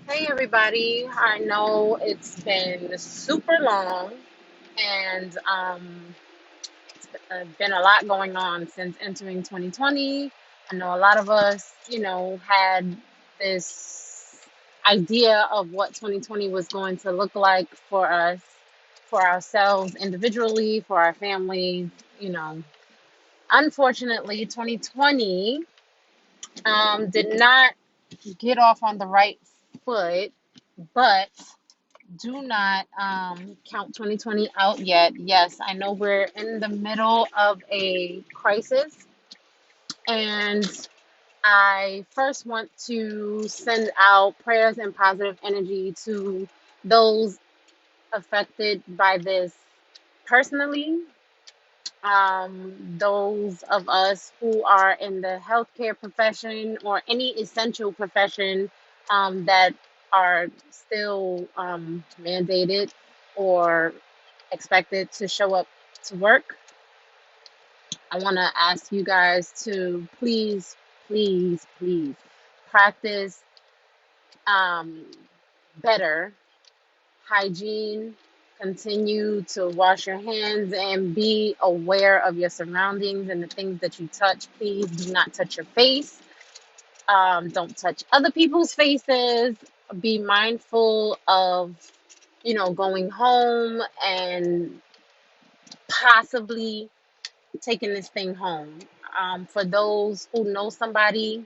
Hey everybody, I know it's been super long and been a lot going on since entering 2020. I know a lot of us, had this idea of what 2020 was going to look like for us, for ourselves individually, for our families, you know. Unfortunately, 2020 did not get off on the right foot, but do not count 2020 out yet. Yes, I know we're in the middle of a crisis, and I first want to send out prayers and positive energy to those affected by this personally. Those of us who are in the healthcare profession or any essential profession that are still mandated or expected to show up to work. I want to ask you guys to please, please, please practice um, better hygiene. Continue to wash your hands and be aware of your surroundings and the things that you touch. Please do not touch your face. Don't touch other people's faces. Be mindful of, going home and possibly taking this thing home. For those who know somebody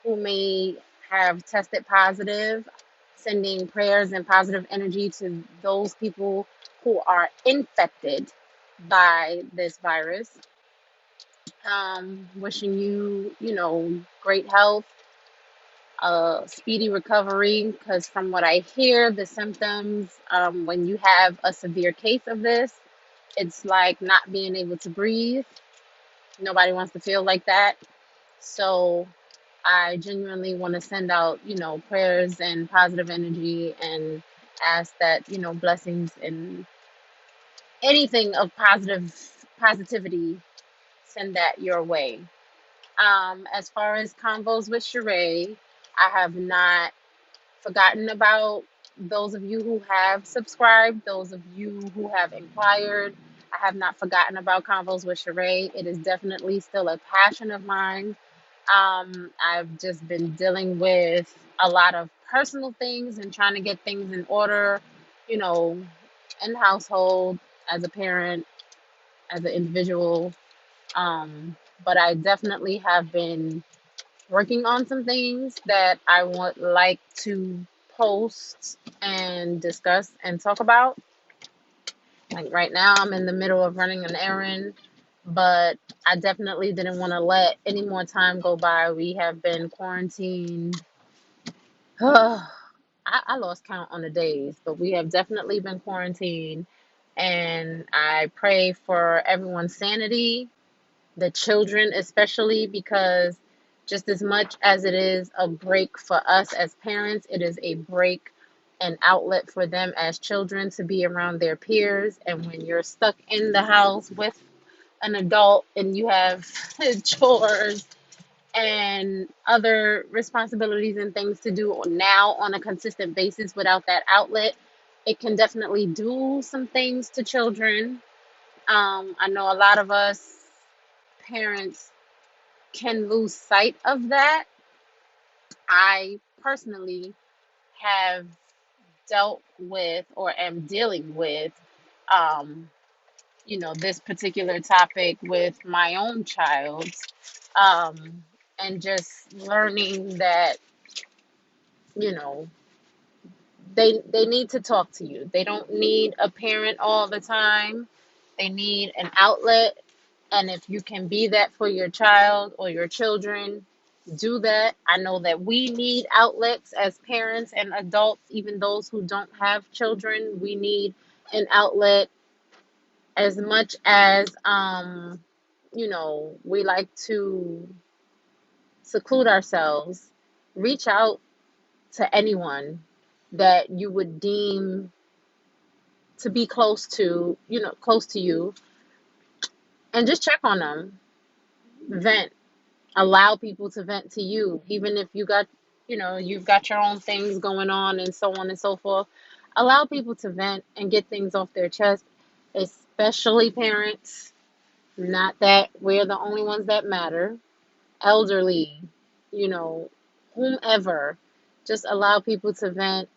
who may have tested positive, sending prayers and positive energy to those people who are infected by this virus. Wishing you, great health, speedy recovery, because from what I hear, the symptoms, when you have a severe case of this, it's like not being able to breathe. Nobody wants to feel like that. So I genuinely want to send out, prayers and positive energy and ask that, blessings and anything of positivity, send that your way. As far as convos with SHERA'E, I have not forgotten about those of you who have subscribed, those of you who have inquired. I have not forgotten about convos with SHERA'E. It is definitely still a passion of mine. I've just been dealing with a lot of personal things and trying to get things in order, you know, in household, as a parent, as an individual. But I definitely have been working on some things that I would like to post and discuss and talk about. Like right now, I'm in the middle of running an errand, but I definitely didn't want to let any more time go by. We have been quarantined. I lost count on the days, but we have definitely been quarantined. And I pray for everyone's sanity, the children especially, because just as much as it is a break for us as parents, it is a break and outlet for them as children to be around their peers. And when you're stuck in the house with an adult and you have chores and other responsibilities and things to do now on a consistent basis without that outlet, it can definitely do some things to children. I know a lot of us parents can lose sight of that. I personally have dealt with or am dealing with, um, this particular topic with my own child, um, and just learning that, you know, they need to talk to you. They don't need a parent all the time. They need an outlet. And if you can be that for your child or your children, do that. I know that we need outlets as parents and adults, even those who don't have children. We need an outlet as much as we like to seclude ourselves. Reach out to anyone that you would deem to be close to you, and just check on them. Vent. Allow people to vent to you, even if you got, you've got your own things going on and so on and so forth. Allow people to vent and get things off their chest, especially parents. Not that we're the only ones that matter. Elderly, you know, whomever. Just allow people to vent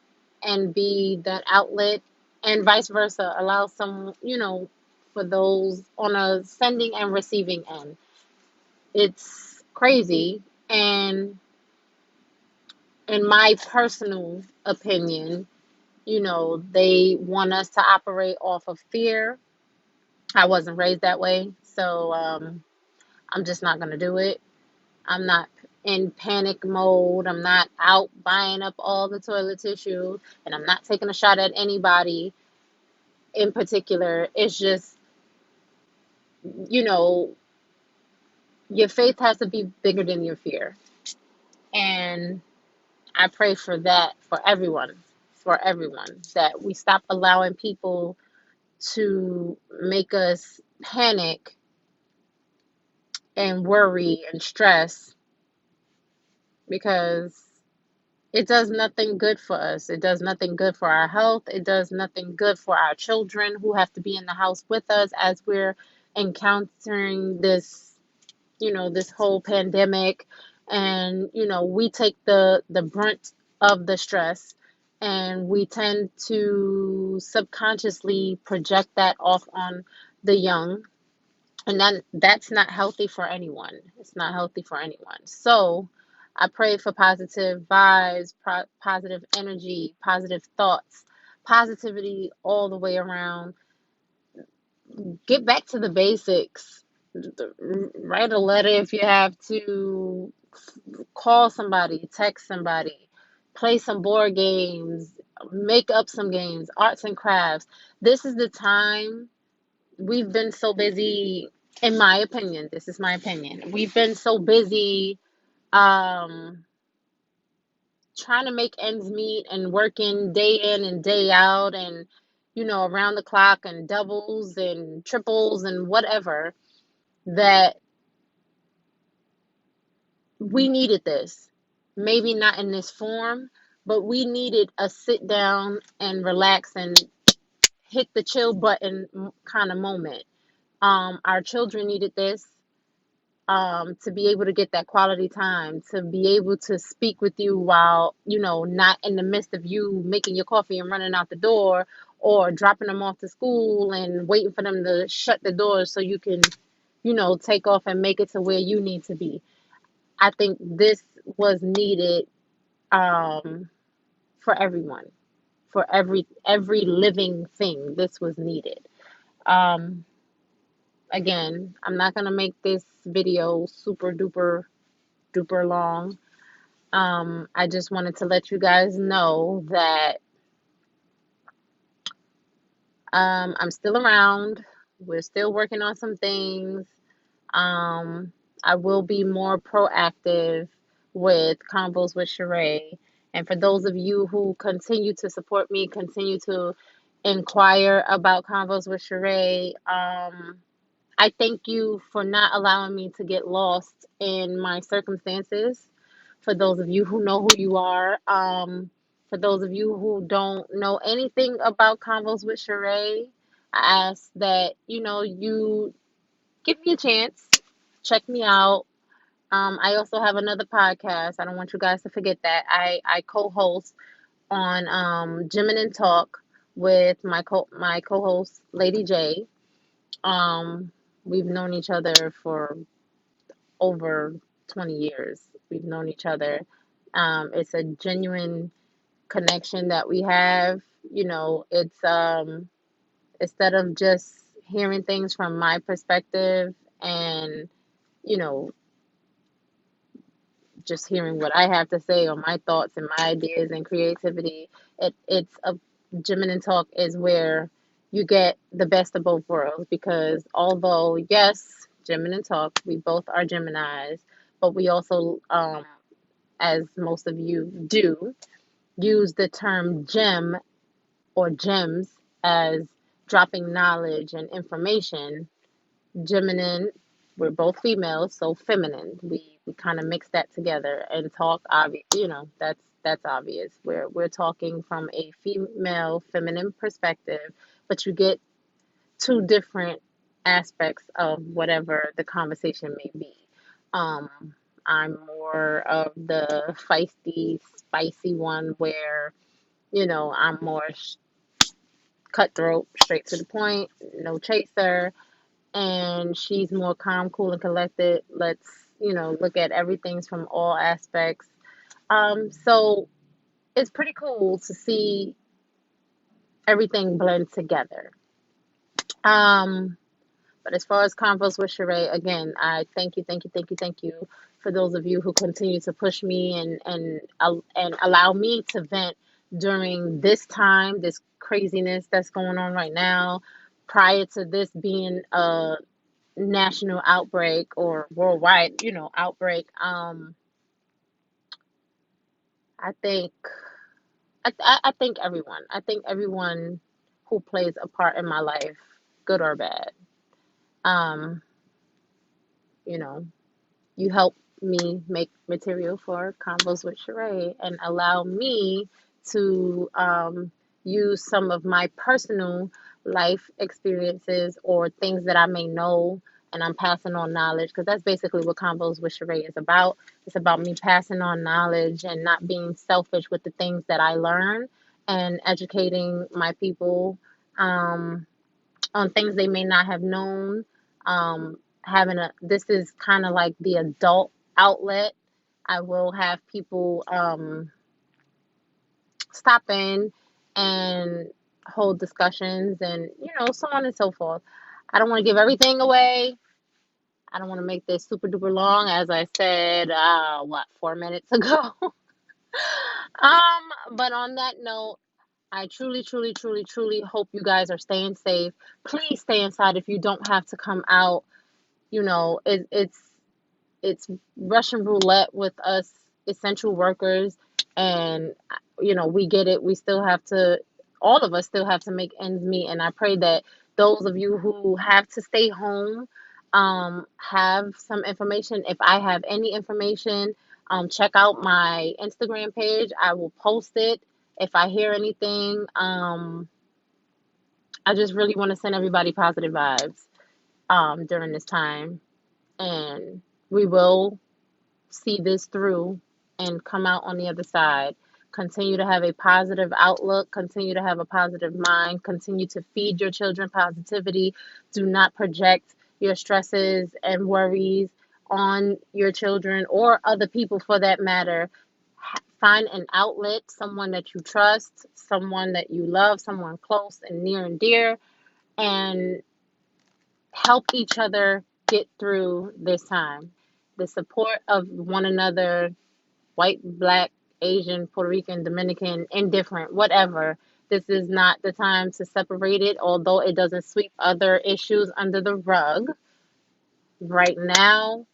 and be that outlet, and vice versa. Allow some, for those on a sending and receiving end. It's crazy. And in my personal opinion, they want us to operate off of fear. I wasn't raised that way, so I'm just not going to do it. I'm not in panic mode. I'm not out buying up all the toilet tissue, and I'm not taking a shot at anybody in particular. It's just, you know, your faith has to be bigger than your fear. And I pray for that for everyone, that we stop allowing people to make us panic and worry and stress, because it does nothing good for us. It does nothing good for our health. It does nothing good for our children who have to be in the house with us as we're encountering this whole pandemic. And, we take the brunt of the stress, and we tend to subconsciously project that off on the young, and that's not healthy for anyone. It's not healthy for anyone. So I pray for positive vibes, positive energy, positive thoughts, positivity all the way around. Get back to the basics. Write a letter if you have to, call somebody, text somebody, play some board games, make up some games, arts and crafts. This is the time. We've been so busy, in my opinion, this is my opinion. We've been so busy um trying to make ends meet and working day in and day out, and around the clock, and doubles and triples and whatever, that we needed this. Maybe not in this form, but we needed a sit down and relax and hit the chill button kind of moment. Our children needed this, to be able to get that quality time, to be able to speak with you while, not in the midst of you making your coffee and running out the door, or dropping them off to school and waiting for them to shut the doors so you can, take off and make it to where you need to be. I think this was needed, for everyone, for every living thing. This was needed. Um, Again, I'm not gonna make this video super duper duper long. I just wanted to let you guys know that I'm still around. We're still working on some things. Um, I will be more proactive with Convos with SHERA'E. And for those of you who continue to support me, continue to inquire about Convos with SHERA'E, I thank you for not allowing me to get lost in my circumstances. For those of you who know who you are, for those of you who don't know anything about Convos with SHERA'E, I ask that you give me a chance, check me out. I also have another podcast. I don't want you guys to forget that. I co-host on Jimin Talk with my co-host Lady J. Um, we've known each other for over 20 years. We've known each other. It's a genuine connection that we have. It's instead of just hearing things from my perspective, and you know just hearing what I have to say, or my thoughts and my ideas and creativity. It's a Gemini Talk is where you get the best of both worlds, because although yes, Gemini Talk, we both are Geminis, but we also, as most of you do, use the term gem or gems as dropping knowledge and information. Gemini we're both females, so feminine. We kind of mix that together and talk obvious, that's obvious. We're talking from a female feminine perspective, but you get two different aspects of whatever the conversation may be. Um, I'm more of the feisty, spicy one where, I'm more cutthroat, straight to the point, no chaser, and she's more calm, cool, and collected. Let's, look at everything from all aspects. So it's pretty cool to see everything blend together. Um, But as far as Convos with Sheree, again, I thank you, thank you, thank you, thank you for those of you who continue to push me and allow me to vent during this time, this craziness that's going on right now. Prior to this being a national outbreak or worldwide, outbreak, I think I think everyone. I think everyone who plays a part in my life, good or bad. Um, you know, You help me make material for Convos with Sheree and allow me to use some of my personal life experiences or things that I may know, and I'm passing on knowledge because that's basically what Convos with Sheree is about. It's about me passing on knowledge and not being selfish with the things that I learn and educating my people. Um, on things they may not have known. Having this is kind of like the adult outlet. I will have people stop in and hold discussions and, so on and so forth. I don't want to give everything away. I don't want to make this super duper long, as I said, 4 minutes ago. But on that note, I truly, truly, truly, truly hope you guys are staying safe. Please stay inside if you don't have to come out. It's Russian roulette with us essential workers, and we get it. We still have to, all of us still have to make ends meet, and I pray that those of you who have to stay home have some information. If I have any information, check out my Instagram page. I will post it if I hear anything. I just really want to send everybody positive vibes during this time, and we will see this through and come out on the other side. Continue to have a positive outlook, continue to have a positive mind, continue to feed your children positivity. Do not project your stresses and worries on your children or other people for that matter. Find an outlet, someone that you trust, someone that you love, someone close and near and dear, and help each other get through this time. The support of one another, white, black, Asian, Puerto Rican, Dominican, indifferent, whatever. This is not the time to separate it, although it doesn't sweep other issues under the rug. Right now,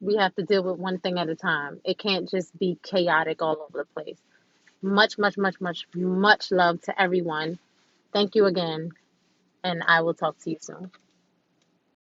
we have to deal with one thing at a time. It can't just be chaotic all over the place. Much, much, much, much, much love to everyone. Thank you again, and I will talk to you soon.